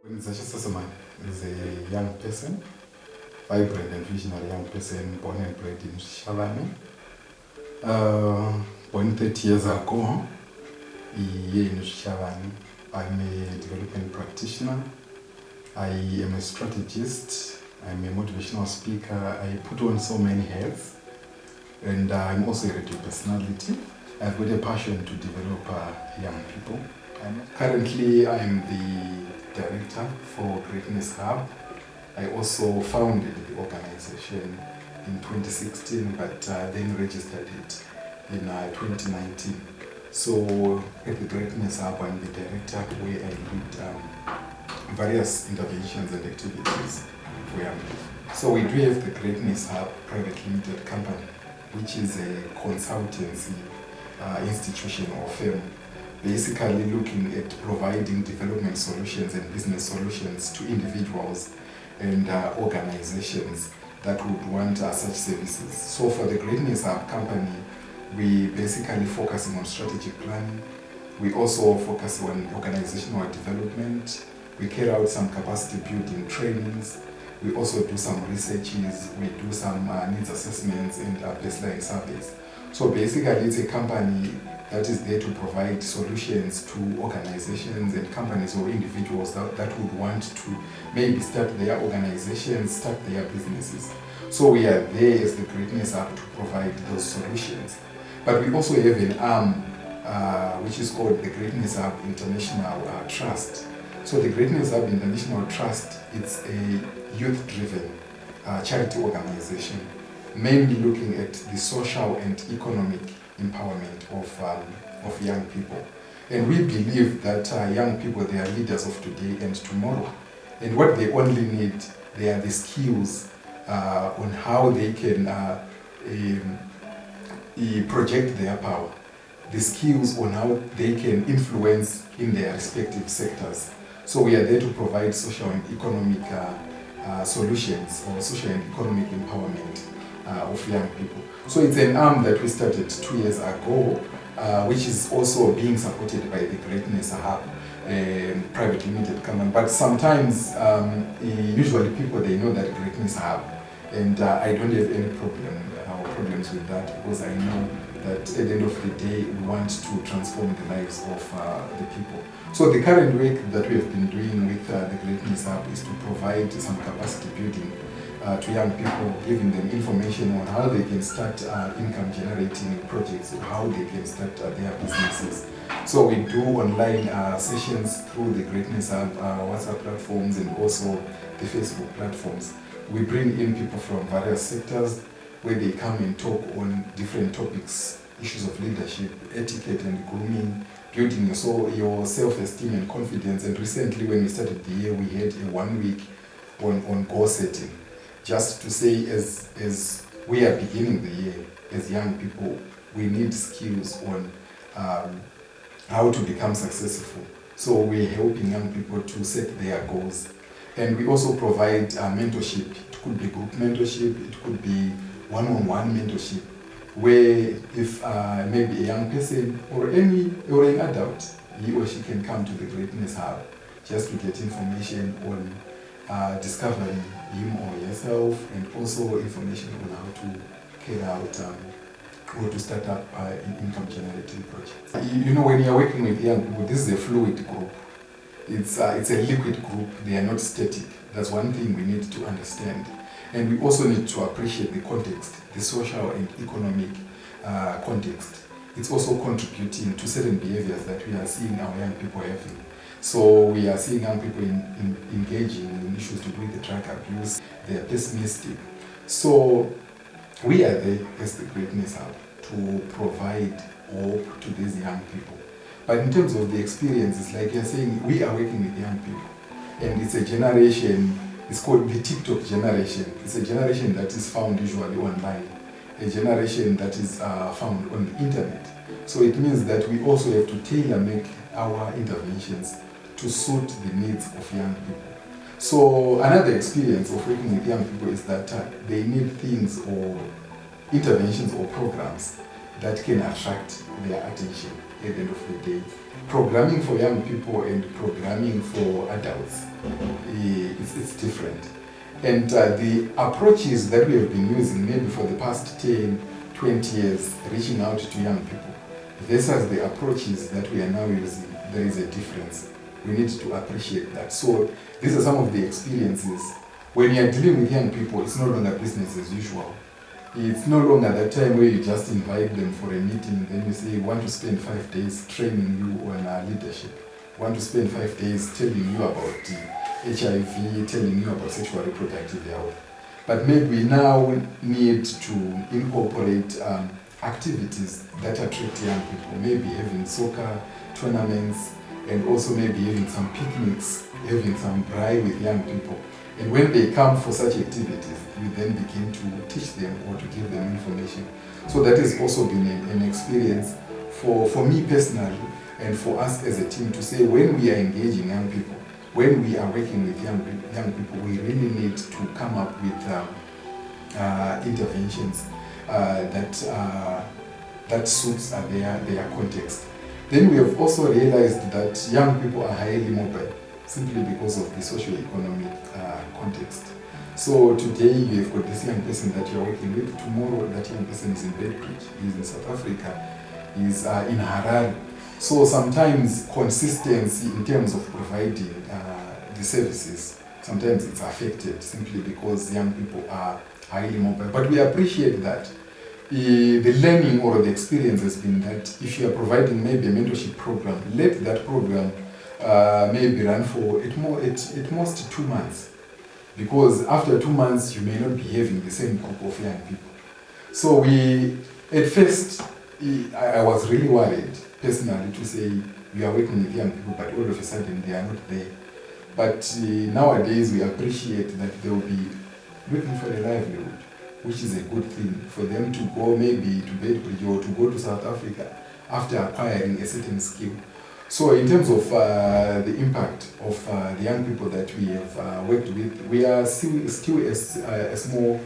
Ngonidzashe Sesemani is a young person, vibrant and visionary young person, born and bred in Zvishavane. Born 30 years ago here in Zvishavane. I'm a developing practitioner. I am a strategist. I'm a motivational speaker. I put on so many hats. And I'm also a radio personality. I've got a passion to develop young people. Currently, I'm the director for Greatness Hub. I also founded the organization in 2016, but then registered it in 2019. So at the Greatness Hub, I'm the director where I lead various interventions and activities for young people. So we do have the Greatness Hub Private Limited Company, which is a consultancy institution or firm, basically looking at providing development solutions and business solutions to individuals and organizations that would want such services. So for the Greatness Hub company, we basically focusing on strategic planning. We also focus on organizational development. We carry out some capacity building trainings. We also do some researches. We do some needs assessments and baseline surveys. So basically it's a company that is there to provide solutions to organizations and companies or individuals that would want to maybe start their organizations, start their businesses. So we are there as the Greatness Hub to provide those solutions. But we also have an arm which is called the Greatness Hub International Trust. So the Greatness Hub International Trust, it's a youth-driven charity organization, mainly looking at the social and economic empowerment of young people. And we believe that young people, they are leaders of today and tomorrow. And what they only need, they are the skills on how they can project their power, the skills on how they can influence in their respective sectors. So we are there to provide social and economic solutions or social and economic empowerment of young people. So it's an arm that we started 2 years ago, which is also being supported by the Greatness Hub private limited company. But sometimes, usually people, they know that Greatness Hub, and I don't have any problems with that, because I know that at the end of the day, we want to transform the lives of the people. So the current work that we have been doing with the Greatness Hub is to provide some capacity building to young people, giving them information on how they can start income generating projects, or how they can start their businesses. So we do online sessions through the Greatness Hub WhatsApp platforms and also the Facebook platforms. We bring in people from various sectors where they come and talk on different topics, issues of leadership, etiquette and grooming, building your self-esteem and confidence. And recently, when we started the year, we had a 1 week on goal setting, just to say, as we are beginning the year, as young people, we need skills on how to become successful. So we're helping young people to set their goals. And we also provide mentorship. It could be group mentorship, it could be one-on-one mentorship, where if maybe a young person or an adult, he or she can come to the Greatness Hub just to get information on discovering him or herself, and also information on how to carry out or to start up income generating projects. You know, when you're working with young people, this is a fluid group. It's a liquid group. They are not static. That's one thing we need to understand. And we also need to appreciate the context, the social and economic context. It's also contributing to certain behaviors that we are seeing our young people having. So we are seeing young people engaging in issues to do with the drug abuse. They are pessimistic. So we are there as the Greatness Hub to provide hope to these young people. But in terms of the experiences, like you're saying, we are working with young people. And it's a generation, it's called the TikTok generation. It's a generation that is found usually online, a generation that is found on the internet. So it means that we also have to tailor-make our interventions to suit the needs of young people. So another experience of working with young people is that they need things or interventions or programs that can attract their attention at the end of the day. Programming for young people and programming for adults, it's different. And the approaches that we have been using maybe for the past 10, 20 years, reaching out to young people, versus the approaches that we are now using, there is a difference. We need to appreciate that. So these are some of the experiences. When you are dealing with young people, it's no longer business as usual. It's no longer that time where you just invite them for a meeting, then you say, you want to spend 5 days training you on leadership. You want to spend 5 days telling you about HIV, telling you about sexual reproductive health. But maybe we now need to incorporate activities that attract young people, maybe having soccer tournaments, and also maybe having some picnics, having some braai with young people. And when they come for such activities, you then begin to teach them or to give them information. So that has also been an experience for me personally and for us as a team to say, when we are engaging young people, when we are working with young people, we really need to come up with interventions that suits their context. Then we have also realized that young people are highly mobile, simply because of the socio-economic context. So today you have got this young person that you're working with, tomorrow that young person is in Bedford, he's in South Africa, he's in Harare. So sometimes consistency in terms of providing the services, sometimes it's affected simply because young people are highly mobile. But we appreciate that. The learning or the experience has been that if you are providing maybe a mentorship program, let that program maybe run for at most 2 months. Because after 2 months, you may not be having the same group of young people. So at first, I was really worried personally to say we are working with young people, but all of a sudden they are not there. But nowadays we appreciate that they will be looking for a livelihood, which is a good thing for them to go maybe to Bedford or to go to South Africa after acquiring a certain skill. So in terms of the impact of the young people that we have worked with, we are still a small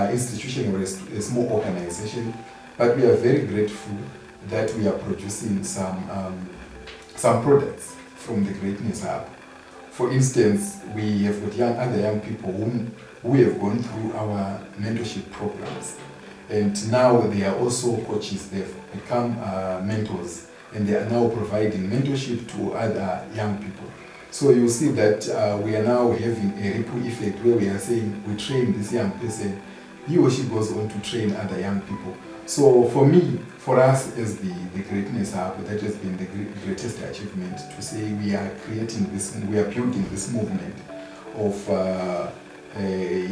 institution or a small organization, but we are very grateful that we are producing some products from the Greatness Hub. For instance, we have got other young people who have gone through our mentorship programs, and now they are also coaches. They've become mentors, and they are now providing mentorship to other young people. So you see that we are now having a ripple effect where we are saying we train this young person, he or she goes on to train other young people. So for us as the Greatness Hub, that has been the greatest achievement, to say we are building this movement of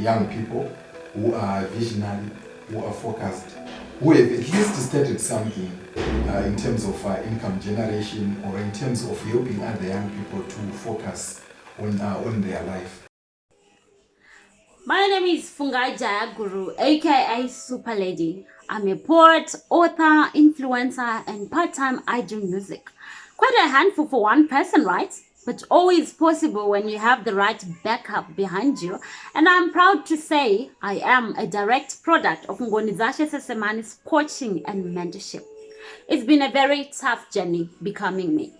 young people who are visionary, who are focused, who have at least started something in terms of income generation, or in terms of helping other young people to focus on their life. My name is Fungai Jayaguru, aka Super Lady. I'm a poet, author, influencer, and part-time I do music. Quite a handful for one person, right? But always possible when you have the right backup behind you. And I'm proud to say I am a direct product of Ngonidzashe Sesemani's coaching and mentorship. It's been a very tough journey becoming me.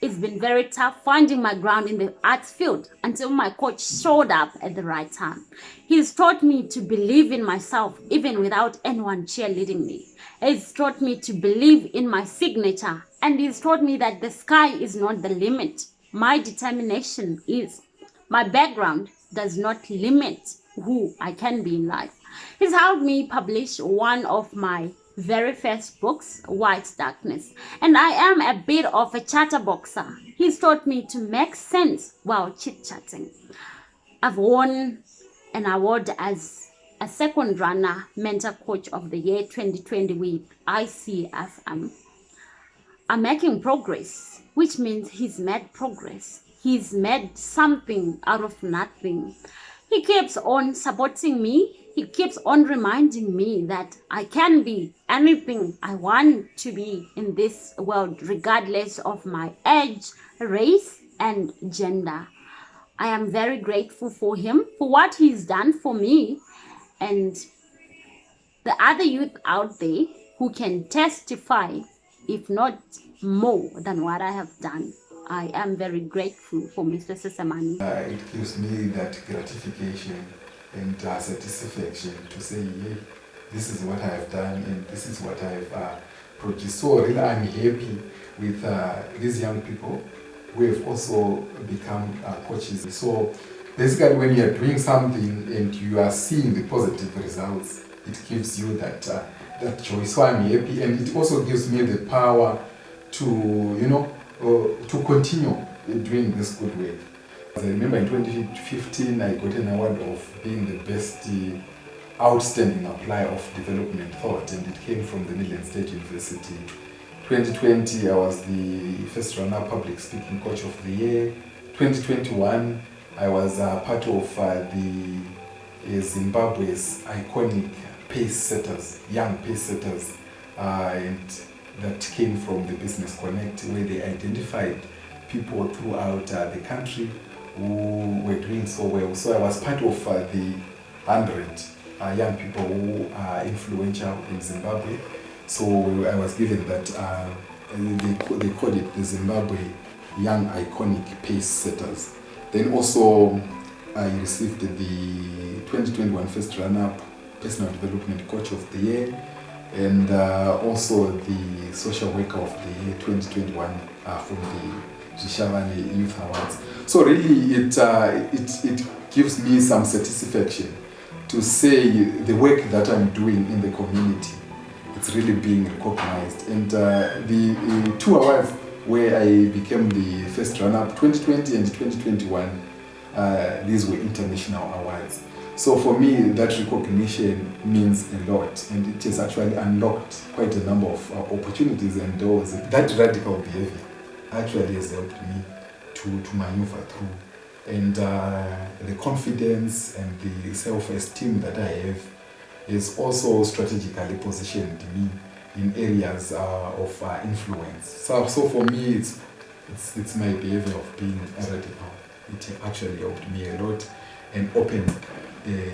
It's been very tough finding my ground in the arts field until my coach showed up at the right time. He's taught me to believe in myself even without anyone cheerleading me. He's taught me to believe in my signature, and he's taught me that the sky is not the limit. My determination is. My background does not limit who I can be in life. He's helped me publish one of my very first books, White Darkness, and I am a bit of a chatterboxer. He's taught me to make sense while chit-chatting. I've won an award as a second runner mentor coach of the year 2020 with ICFM. I'm making progress, which means he's made progress. He's made something out of nothing. He keeps on supporting me. He keeps on reminding me that I can be anything I want to be in this world, regardless of my age, race, and gender. I am very grateful for him, for what he's done for me, and the other youth out there who can testify, if not more than what I have done. I am very grateful for Mr. Sesemani. It gives me that gratification and satisfaction to say, yeah, this is what I have done and this is what I have produced. So really I'm happy with these young people who have also become coaches. So basically when you are doing something and you are seeing the positive results, it gives you that joy. So I'm happy, and it also gives me the power to, to continue doing this good work. I remember in 2015 I got an award of being the best outstanding applier of development thought, and it came from the Midland State University. 2020 I was the first runner public speaking coach of the year. 2021 I was part of the Zimbabwe's iconic pace setters, young pace setters, and that came from the Business Connect, where they identified people throughout the country who were doing so well. So I was part of the 100 young people who are influential in Zimbabwe. So I was given that, they called it the Zimbabwe Young Iconic Pace Setters. Then also I received the 2021 First Runner-Up Personal Development Coach of the Year, and also the Social Worker of the Year 2021 from the Zvishavane Youth Awards. So really it gives me some satisfaction to say the work that I'm doing in the community, it's really being recognized. And the two awards where I became the first runner-up, 2020 and 2021, these were international awards. So for me, that recognition means a lot, and it has actually unlocked quite a number of opportunities and doors. That radical behavior actually has helped me to maneuver through. And the confidence and the self-esteem that I have is also strategically positioned me in areas of influence. So for me, it's my behavior of being radical. It actually helped me a lot and opened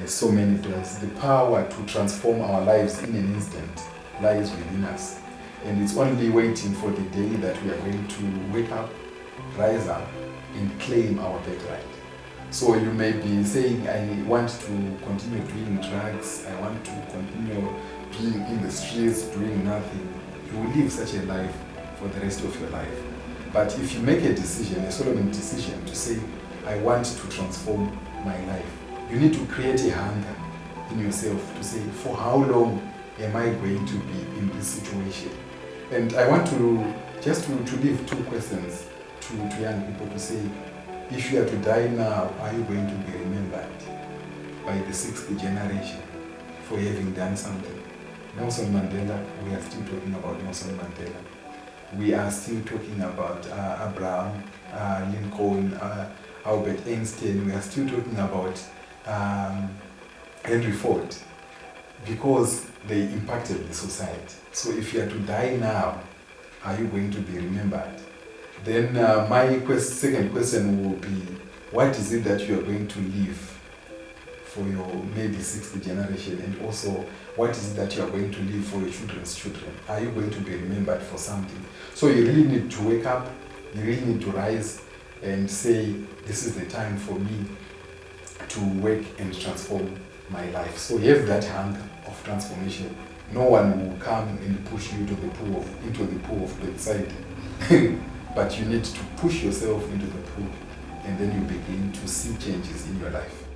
so many doors. The power to transform our lives in an instant lies within us. And it's only waiting for the day that we are going to wake up, rise up, and claim our birthright. So you may be saying, I want to continue doing drugs, I want to continue being in the streets, doing nothing. You will live such a life for the rest of your life. But if you make a decision, a solemn decision to say, I want to transform my life, you need to create a hunger in yourself to say, for how long am I going to be in this situation? And I want to just to leave two questions to young people to say, if you are to die now, are you going to be remembered by the sixth generation for having done something? Nelson Mandela, we are still talking about Nelson Mandela. We are still talking about Abraham Lincoln, Albert Einstein. We are still talking about Henry Ford, because they impacted the society. So if you are to die now, are you going to be remembered? Then my second question will be, what is it that you are going to leave for your maybe sixth generation? And also, what is it that you are going to leave for your children's children? Are you going to be remembered for something? So you really need to wake up, you really need to rise and say, this is the time for me to work and transform my life. So you have that hunger of transformation. No one will come and push you into the pool of bedside. But you need to push yourself into the pool, and then you begin to see changes in your life.